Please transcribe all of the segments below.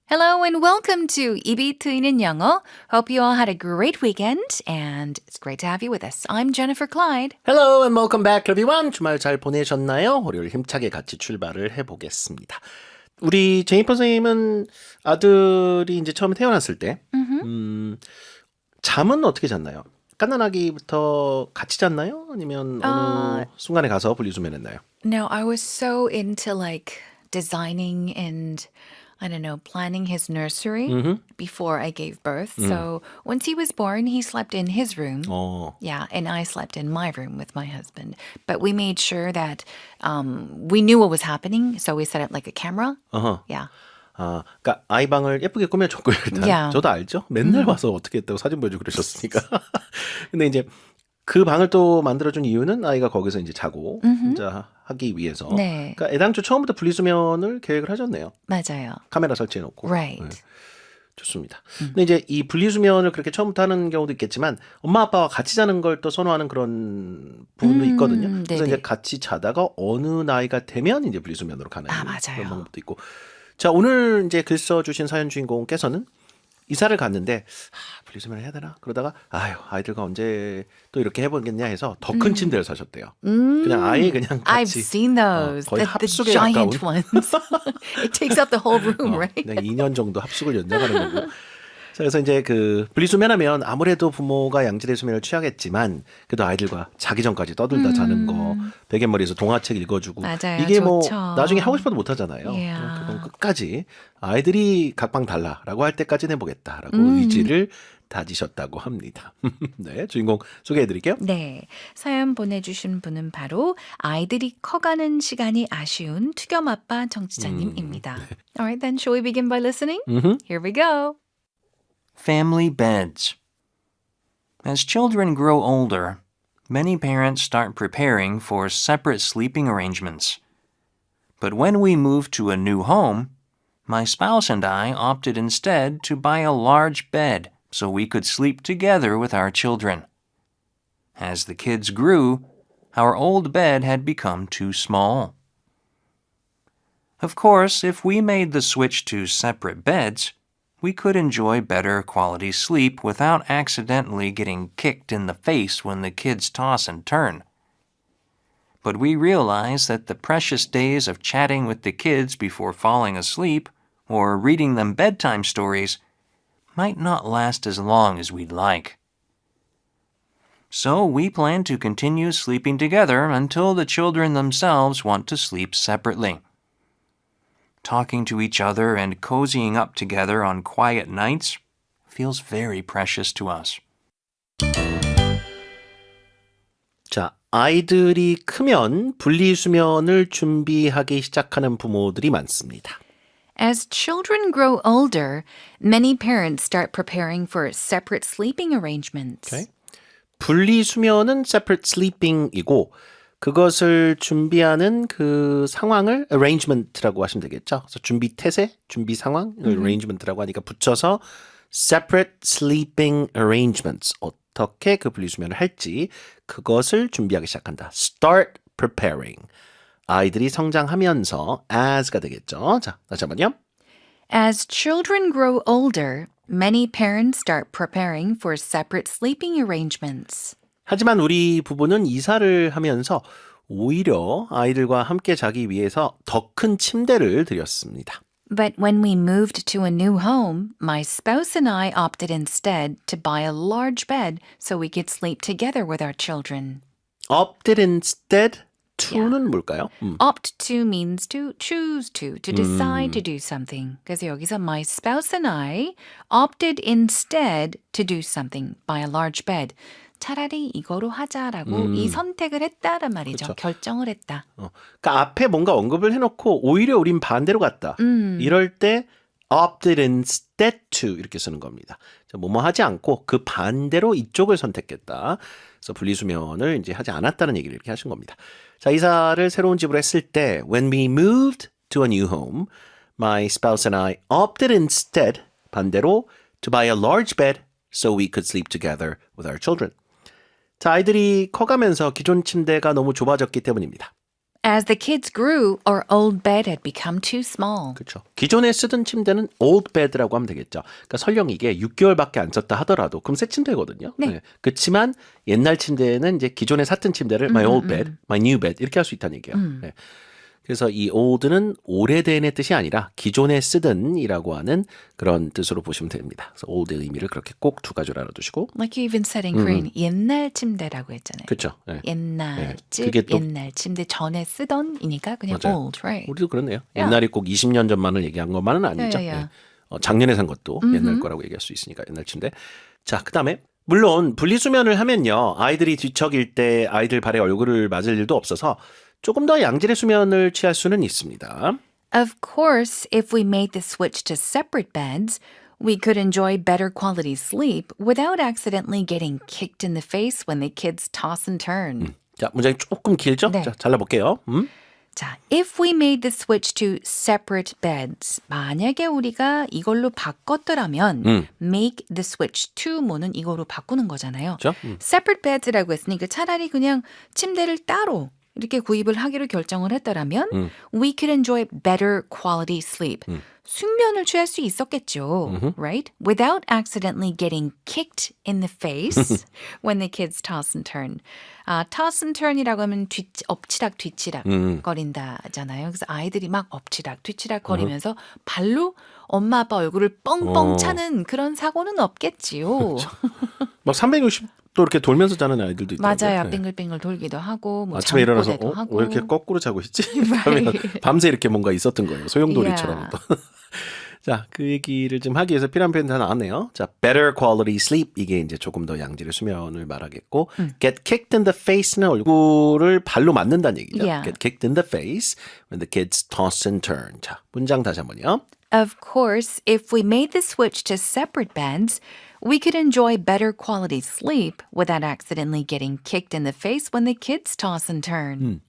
Hello and welcome to 입이 트이는 영어. Hope you all had a great weekend and it's great to have you with us. I'm Jennifer Clyde. Hello and welcome back everyone. 주말 잘 보내셨나요? 월요일 힘차게 같이 출발을 해보겠습니다. 우리 제니퍼 선생님은 아들이 이제 처음에 태어났을 때 잠은 어떻게 잤나요? 갓난아기부터 같이 잤나요? 아니면 어느 순간에 가서 분리수면했나요? No, I was so into like designing and I don't know, planning his nursery before I gave birth. So once he was born, he slept in his room. Yeah, and I slept in my room with my husband. But we made sure that we knew what was happening. So we set up like a camera. Yeah. 아, 그러니까 아이 방을 예쁘게 꾸며줬고요. 일단 Yeah. 저도 알죠. 맨날 와서 어떻게 했다고 사진 보여주고 그러셨으니까. 근데 이제 그 방을 또 만들어준 이유는 아이가 거기서 이제 자고 혼자 하기 위해서. 네. 그러니까 애당초 처음부터 분리수면을 계획을 하셨네요. 맞아요. 카메라 설치해놓고. Right. 네, 좋습니다. 근데 이제 이 분리수면을 그렇게 처음부터 하는 경우도 있겠지만 엄마 아빠와 같이 자는 걸 또 선호하는 그런 부분도 있거든요. 그래서 네네. 이제 같이 자다가 어느 나이가 되면 이제 분리수면으로 가는 맞아요. 그런 방법도 있고. 자, 오늘 이제 글 써주신 사연 주인공께서는 이사를 갔는데 분리수면을 해야 되나? 그러다가 아이들과 언제 또 이렇게 해보겠냐 해서 더 큰 침대를 사셨대요. 그냥 아예 그냥 I've 같이 seen those. 거의 The 합숙에 giant 가까운 ones. It takes up the whole room, right? 그냥 2년 정도 합숙을 연장하는 거고. 자, 그래서 이제 그 분리수면하면 아무래도 부모가 양질의 수면을 취하겠지만 그래도 아이들과 자기 전까지 떠들다 자는 거, 베갯머리에서 동화책 읽어주고 맞아요. 이게 뭐 좋죠. 나중에 하고 싶어도 못 하잖아요. Yeah. 그건 끝까지 아이들이 각방 달라라고 할 때까지는 해보겠다라고 의지를 다지셨다고 합니다. 네, 주인공 소개해드릴게요. 네, 사연 보내주신 분은 바로 아이들이 커가는 시간이 아쉬운 투겸 아빠 정치자님입니다. Alright, then shall we begin by listening? Here we go. Family beds. As children grow older, many parents start preparing for separate sleeping arrangements. But when we moved to a new home, my spouse and I opted instead to buy a large bed so we could sleep together with our children. As the kids grew, our old bed had become too small. Of course, if we made the switch to separate beds, we could enjoy better quality sleep without accidentally getting kicked in the face when the kids toss and turn. But we realize that the precious days of chatting with the kids before falling asleep or reading them bedtime stories might not last as long as we'd like. So we plan to continue sleeping together until the children themselves want to sleep separately. Talking to each other and cozying up together on quiet nights feels very precious to us. 자, 아이들이 크면 분리수면을 준비하기 시작하는 부모들이 많습니다. As children grow older, many parents start preparing for separate sleeping arrangements. Okay. 분리수면은 separate sleeping이고 그것을 준비하는 그 상황을 arrangement라고 하시면 되겠죠. 그래서 준비 태세, 준비 상황을 arrangement라고 하니까 붙여서 separate sleeping arrangements 어떻게 그 분리수면을 할지 그것을 준비하기 시작한다. Start preparing. 아이들이 성장하면서 as가 되겠죠. 자, 다시 한번요. As children grow older, many parents start preparing for separate sleeping arrangements. 하지만 우리 부부는 이사를 하면서 오히려 아이들과 함께 자기 위해서 더 큰 침대를 드렸습니다. But when we moved to a new home, my spouse and I opted instead to buy a large bed so we could sleep together with our children. Opted instead to는 뭘까요? Opt to means to choose to decide to do something. 그래서 여기서 my spouse and I opted instead to do something, buy a large bed. 차라리 이거로 하자라고 이 선택을 했다란 말이죠. 그렇죠. 결정을 했다. 그러니까 앞에 뭔가 언급을 해놓고 오히려 우린 반대로 갔다. 이럴 때 opted instead to 이렇게 쓰는 겁니다. 뭐뭐 하지 않고 그 반대로 이쪽을 선택했다. 그래서 분리수면을 이제 하지 않았다는 얘기를 이렇게 하신 겁니다. 자, 이사를 새로운 집으로 했을 때 when we moved to a new home, my spouse and I opted instead 반대로 to buy a large bed so we could sleep together with our children. 자, 아이들이 커가면서 기존 침대가 너무 좁아졌기 때문입니다. As the kids grew, our old bed had become too small. 그렇죠. 기존에 쓰던 침대는 old bed라고 하면 되겠죠. 그러니까 설령 이게 6개월밖에 안 썼다 하더라도 그럼 새 침대거든요. 네. 그렇지만 옛날 침대는 이제 기존에 샀던 침대를 my old bed, my new bed 이렇게 할 수 있다는 얘기예요. 네. 그래서 이 old는 오래된의 뜻이 아니라 기존에 쓰던이라고 하는 그런 뜻으로 보시면 됩니다. 그래서 old의 의미를 그렇게 꼭 두 가지로 알아두시고. Like you even said in Korean, 옛날 침대라고 했잖아요. 그렇죠. 네. 옛날 집, 그게 또- 옛날 침대 전에 쓰던이니까 그냥 맞아요. old, right? 우리도 그렇네요. Yeah. 옛날이 꼭 20년 전만을 얘기한 것만은 아니죠. Yeah. 작년에 산 것도 옛날 거라고 얘기할 수 있으니까 옛날 침대. 자, 그다음에 물론 분리수면을 하면요. 아이들이 뒤척일 때 아이들 발에 얼굴을 맞을 일도 없어서 조금 더 양질의 수면을 취할 수는 있습니다. Of course, if we made the switch to separate beds, we could enjoy better quality sleep without accidentally getting kicked in the face when the kids toss and turn. 자, 문장이 조금 길죠? 네. 자, 잘라볼게요. 자, if we made the switch to separate beds, 만약에 우리가 이걸로 바꿨더라면 make the switch to 뭐는 이거로 바꾸는 거잖아요. 그렇죠? separate beds라고 했으니까 차라리 그냥 침대를 따로 이렇게 구입을 하기로 결정을 했더라면 we could enjoy better quality sleep. 숙면을 취할 수 있었겠죠. Right? Without accidentally getting kicked in the face when the kids toss and turn. toss and turn이라고 하면 엎치락 뒤치락 거린다잖아요. 그래서 아이들이 막 엎치락 뒤치락 거리면서 발로 엄마 아빠 얼굴을 뻥뻥 차는 그런 사고는 없겠지요. 막 360도 이렇게 돌면서 자는 아이들도 있더라고요. 맞아요. 네. 빙글빙글 돌기도 하고 뭐 아침에 일어나서 잠꼬대도 하고. 왜 이렇게 거꾸로 자고 있지? 하면 밤새 이렇게 뭔가 있었던 거예요. 소용돌이처럼. Yeah. 자, 그 얘기를 좀 하기 위해서 필요한 표현 다 나왔네요. 자, better quality sleep 이게 이제 조금 더 양질의 수면을 말하겠고 get kicked in the face는 얼굴을 발로 맞는다는 얘기죠. Yeah. get kicked in the face when the kids toss and turn. 자, 문장 다시 한번요. Of course, if we made the switch to separate beds, we could enjoy better quality sleep without accidentally getting kicked in the face when the kids toss and turn.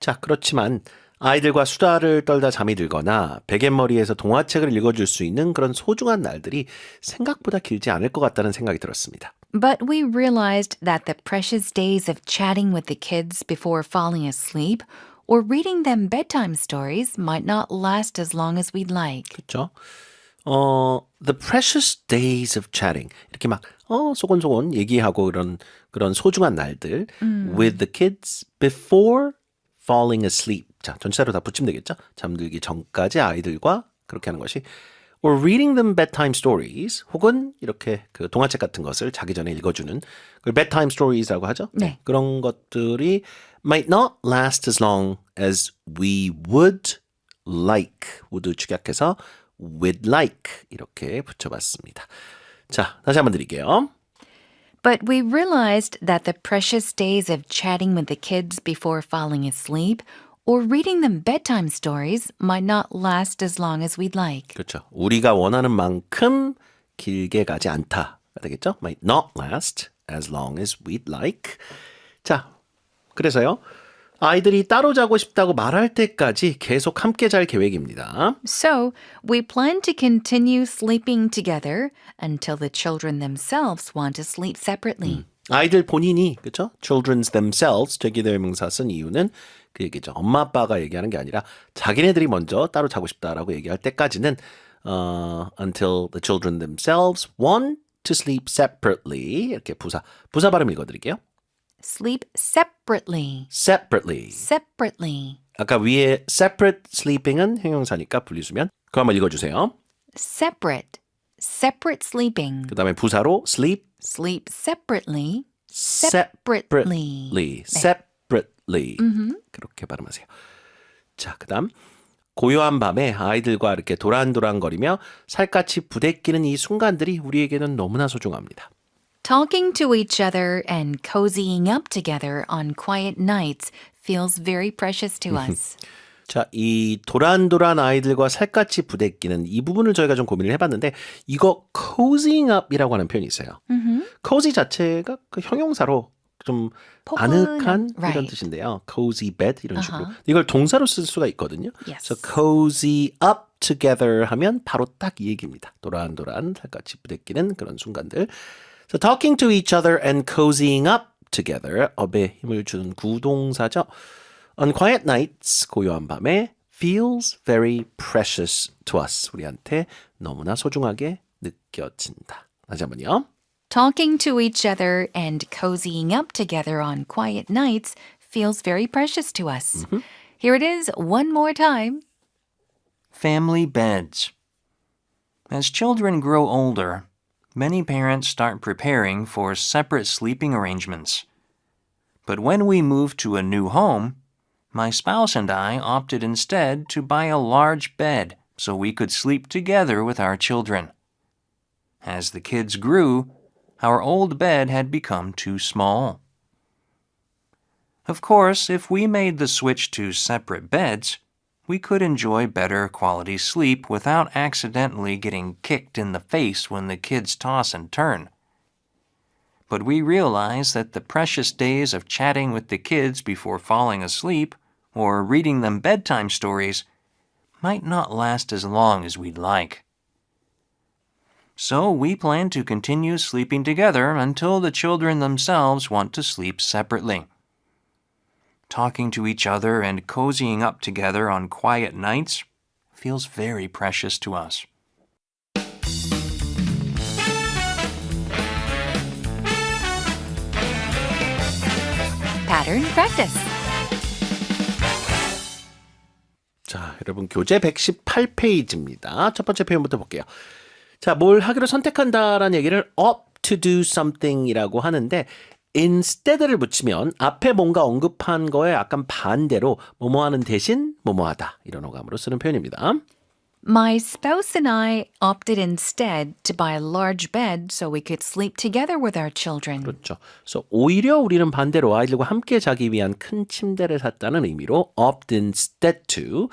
자, 그렇지만 아이들과 수다를 떨다 잠이 들거나 베갯머리에서 동화책을 읽어줄 수 있는 그런 소중한 날들이 생각보다 길지 않을 것 같다는 생각이 들었습니다. But we realized that the precious days of chatting with the kids before falling asleep or reading them bedtime stories might not last as long as we'd like. 그렇죠? The precious days of chatting 이렇게 막 소곤소곤 얘기하고 그런 소중한 날들 with the kids before falling asleep. 자, 전치사로 다 붙이면 되겠죠? 잠들기 전까지 아이들과 그렇게 하는 것이 or reading them bedtime stories 혹은 이렇게 그 동화책 같은 것을 자기 전에 읽어주는 그걸 bedtime stories라고 하죠. 네. 그런 것들이 might not last as long as we would like. would 축약해서 would like 이렇게 붙여봤습니다. 자, 다시 한번 드릴게요. But we realized that the precious days of chatting with the kids before falling asleep or reading them bedtime stories might not last as long as we'd like. 그렇죠. 우리가 원하는 만큼 길게 가지 않다. 되겠죠? Might not last as long as we'd like. 자, 그래서요. 아이들이 따로 자고 싶다고 말할 때까지 계속 함께 잘 계획입니다. So, we plan to continue sleeping together until the children themselves want to sleep separately. 아이들 본인이 그렇죠? Children's themselves 제기대명사 쓴 이유는 그 얘기죠. 엄마 아빠가 얘기하는 게 아니라 자기네들이 먼저 따로 자고 싶다라고 얘기할 때까지는 until the children themselves want to sleep separately 이렇게 부사 발음 읽어드릴게요. Sleep separately. separately. Separately. 아까 위에 separate sleeping은 형용사니까 분리수면. 그거 한번 읽어주세요. Separate. Separate sleeping. 그 다음에 부사로 sleep Sleep separately. separately. separately. 그렇게 발음하세요. 자, 그 다음 고요한 밤에 아이들과 이렇게 도란도란거리며 살갗이 부대끼는 이 순간들이 우리에게는 너무나 소중합니다. Talking to each other and cozying up together on quiet nights feels very precious to us. 자, 이 도란도란 아이들과 살갗이 부대끼는 이 부분을 저희가 좀 고민을 해봤는데 이거 cozying up이라고 하는 표현이 있어요. cozy 자체가 그 형용사로 좀 아늑한 이런 right. 뜻인데요. cozy bed 이런 식으로. 이걸 동사로 쓸 수가 있거든요. Yes. 그래서 cozy up together 하면 바로 딱 이 얘기입니다. 도란도란 살갗이 부대끼는 그런 순간들. So talking to each other and cozying up together. 업에 힘을 주는 구동사죠. On quiet nights, 고요한 밤에 feels very precious to us. 우리한테 너무나 소중하게 느껴진다. 다시 한번요. Talking to each other and cozying up together on quiet nights feels very precious to us. Here it is one more time. Family beds. As children grow older, many parents start preparing for separate sleeping arrangements. But when we moved to a new home, my spouse and I opted instead to buy a large bed so we could sleep together with our children. As the kids grew, our old bed had become too small. Of course, if we made the switch to separate beds, we could enjoy better quality sleep without accidentally getting kicked in the face when the kids toss and turn. But we realize that the precious days of chatting with the kids before falling asleep or reading them bedtime stories might not last as long as we'd like. So we plan to continue sleeping together until the children themselves want to sleep separately. Talking to each other and cozying up together on quiet nights feels very precious to us. Pattern practice. 자, 여러분 교재 118페이지입니다. 첫 번째 표현부터 볼게요. 자, 뭘 하기로 선택한다라는 얘기를 opt to do something이라고 하는데 instead를 붙이면 앞에 뭔가 언급한 거에 약간 반대로 뭐뭐 하는 대신 뭐뭐 하다 이런 어감으로 쓰는 표현입니다. My spouse and I opted instead to buy a large bed so we could sleep together with our children. 그렇죠. 그래서 오히려 우리는 반대로 아이들과 함께 자기 위한 큰 침대를 샀다는 의미로 opt instead to.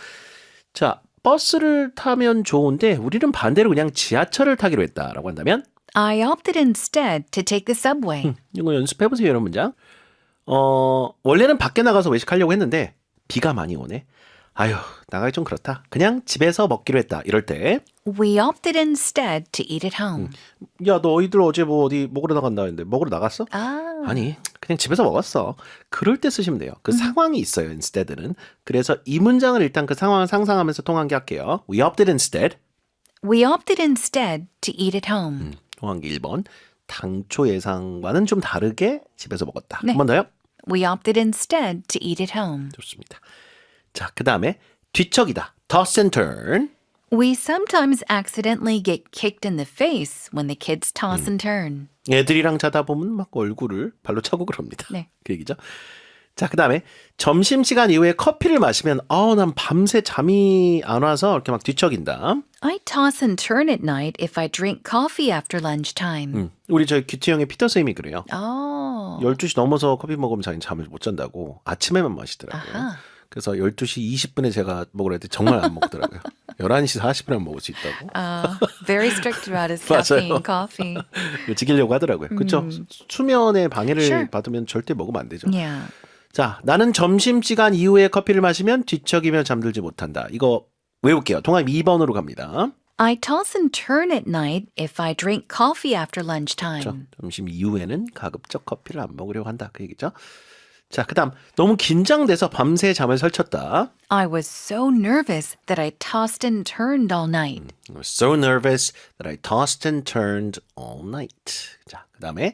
자, 버스를 타면 좋은데 우리는 반대로 그냥 지하철을 타기로 했다라고 한다면 I opted instead to take the subway. 이거 연습해보세요, 이런 문장. 원래는 밖에 나가서 외식하려고 했는데 비가 많이 오네. 아휴, 나가기 좀 그렇다. 그냥 집에서 먹기로 했다. 이럴 때 We opted instead to eat at home. 야, 너희들 어제 뭐 어디 먹으러 나간다 했는데 먹으러 나갔어? 아니, 그냥 집에서 먹었어. 그럴 때 쓰시면 돼요. 그 상황이 있어요, instead는. 그래서 이 문장을 일단 그 상황을 상상하면서 통한기 할게요. We opted instead. We opted instead to eat at home. 통한기 1번. 당초 예상과는 좀 다르게 집에서 먹었다. 네. 한 번 더요. We opted instead to eat at home. 좋습니다. 자, 그 다음에 뒤척이다. Toss and turn. We sometimes accidentally get kicked in the face when the kids toss and turn. 애들이랑 자다 보면 막 얼굴을 발로 차고 그럽니다. 네. 그 얘기죠. 자, 그 다음에 점심시간 이후에 커피를 마시면 난 밤새 잠이 안 와서 이렇게 막 뒤척인다. I toss and turn at night if I drink coffee after lunchtime. 우리 저 큐티형의 피터 쌤이 그래요. Oh. 12시 넘어서 커피 먹으면 자기는 잠을 못 잔다고 아침에만 마시더라고요. 아하. 그래서 12시 20분에 제가 먹으라 했더니 정말 안 먹더라고요. 11시 40분에 먹을 수 있다고. Very strict about his 맞아요. caffeine coffee. 지키려고 하더라고요. 그렇죠? 수면에 방해를 Sure. 받으면 절대 먹으면 안 되죠. Yeah. 자, 나는 점심시간 이후에 커피를 마시면 뒤척이며 잠들지 못한다. 이거 외울게요. 통합 2번으로 갑니다. I toss and turn at night if I drink coffee after lunchtime. 그렇죠? 점심 이후에는 가급적 커피를 안 먹으려고 한다. 그 얘기죠. 자, 그 다음 너무 긴장돼서 밤새 잠을 설쳤다. I was so nervous that I tossed and turned all night. I was so nervous that I tossed and turned all night. 자, 그 다음에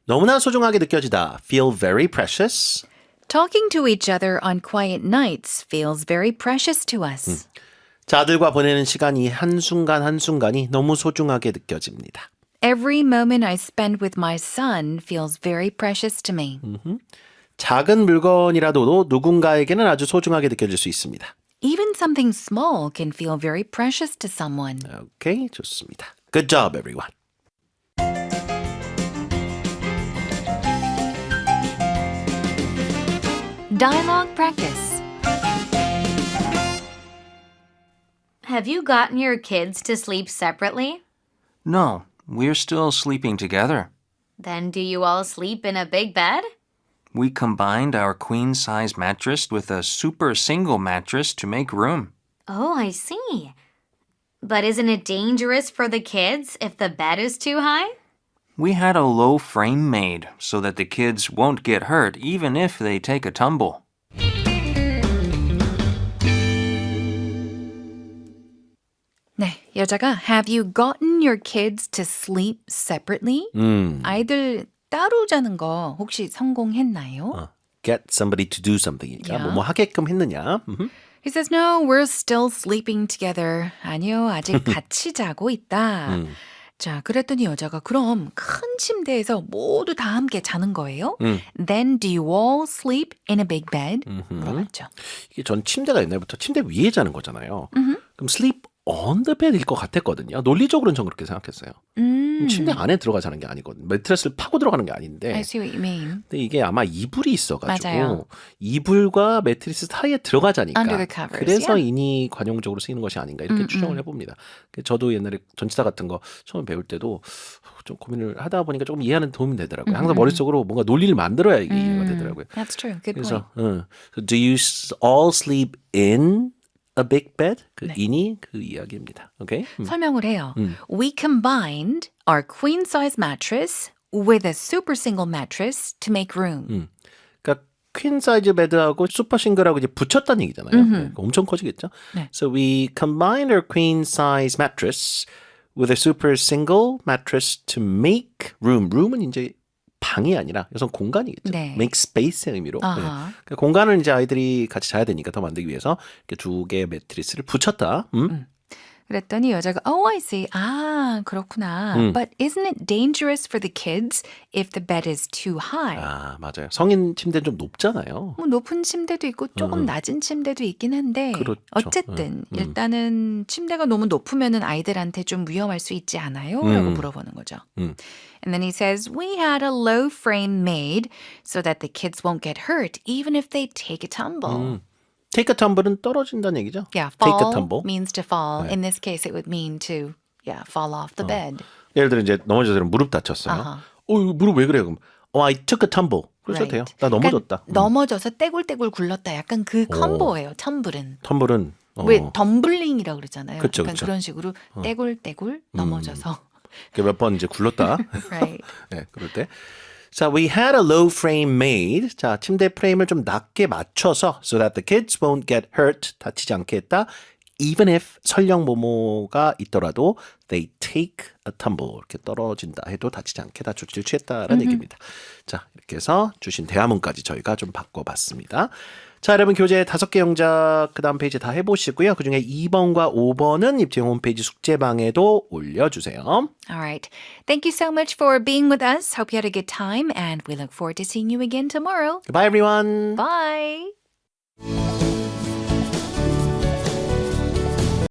너무나 소중하게 느껴지다. Feel very precious. Talking to each other on quiet nights feels very precious to us. 자들과 보내는 시간이 한순간 한순간이 너무 소중하게 느껴집니다. Every moment I spend with my son feels very precious to me. 작은 물건이라도 누군가에게는 아주 소중하게 느껴질 수 있습니다. Even something small can feel very precious to someone. 오케이, 좋습니다. Good job, everyone. Dialogue practice. Have you gotten your kids to sleep separately? No, we're still sleeping together. Then do you all sleep in a big bed? We combined our queen-size mattress with a super single mattress to make room. Oh, I see. But isn't it dangerous for the kids if the bed is too high? We had a low frame made so that the kids won't get hurt even if they take a tumble. 네, 여자가 Have you gotten your kids to sleep separately? 아이들 따로 자는 거 혹시 성공했나요? Get somebody to do something이니까 Yeah. 뭐뭐 하게끔 했느냐. He says, no, we're still sleeping together. 아니요, 아직 같이 자고 있다. 자, 그랬더니 여자가 그럼 큰 침대에서 모두 다 함께 자는 거예요? Then do you all sleep in a big bed? 물어봤죠. 이게 전 침대가 옛날부터 침대 위에 자는 거잖아요. 그럼 sleep on the bed일 것 같았거든요. 논리적으로는 전 그렇게 생각했어요. 침대 안에 들어가 자는 게 아니거든요. 매트리스를 파고 들어가는 게 아닌데. I see what you mean. 근데 이게 아마 이불이 있어가지고 맞아요. 이불과 매트리스 사이에 들어가 자니까 Under the covers, 그래서 yeah. 인이 관용적으로 쓰이는 것이 아닌가 이렇게 추정을 해봅니다. 저도 옛날에 전치사 같은 거 처음 배울 때도 좀 고민을 하다 보니까 조금 이해하는 데 도움이 되더라고요. 항상 머릿속으로 뭔가 논리를 만들어야 이게 이해가 되더라고요. That's true. Good point. 그래서 So do you all sleep in a big bed? 그 in이 그 이야기입니다. 오케이? 설명을 해요. We combined our queen size mattress with a super single mattress to make room. 그러니까 퀸 사이즈 베드하고 슈퍼 싱글하고 이제 붙였다는 얘기잖아요. 그러니까 엄청 커지겠죠. 네. So we combined our queen size mattress with a super single mattress to make room. room은 이제 방이 아니라 여기서 공간이겠죠. 네. make space의 의미로. 네. 아하. 그러니까 공간을 이제 아이들이 같이 자야 되니까 더 만들기 위해서 이렇게 두 개의 매트리스를 붙였다. 그랬더니 여자가 Oh, I see. 아, 그렇구나. But isn't it dangerous for the kids if the bed is too high? 아, 맞아요. 성인 침대는 좀 높잖아요. 뭐 높은 침대도 있고 조금 낮은 침대도 있긴 한데 그렇죠. 어쨌든 일단은 침대가 너무 높으면은 아이들한테 좀 위험할 수 있지 않아요? 라고 물어보는 거죠. And then he says, we had a low frame made so that the kids won't get hurt even if they take a tumble. Take a tumble은 떨어진다는 얘기죠. Yeah, Take fall a tumble. means to fall. In this case, it would mean to, fall off the bed. 예를 들어 이제 넘어져서 무릎 다쳤어요. 아하. 이거 무릎 왜 그래? 그럼 I took a tumble. 그러셔도 돼요. 나 넘어졌다. 그러니까 넘어져서 떼굴떼굴 굴렀다. 약간 그 컴보예요. 텀블은. 텀블은 왜 덤블링이라고 그러잖아요. 그쵸, 약간 그쵸. 그런 식으로 떼굴떼굴 넘어져서. 몇 번 이제 굴렀다. Right. 네, 그럴 때. 자, we had a low frame made. 자, 침대 프레임을 좀 낮게 맞춰서 so that the kids won't get hurt. 다치지 않게 했다. Even if 설령 뭐뭐가 있더라도 they take a tumble. 이렇게 떨어진다 해도 다치지 않게 다 조치를 취했다라는 얘기입니다. 자, 이렇게 해서 주신 대화문까지 저희가 좀 바꿔봤습니다. 자, 여러분 교재 5개 영작 그 다음 페이지 다 해보시고요. 그중에 2번과 5번은 입주형 홈페이지 숙제방에도 올려주세요. All right. Thank you so much for being with us. Hope you had a good time and we look forward to seeing you again tomorrow. Goodbye, everyone. Bye.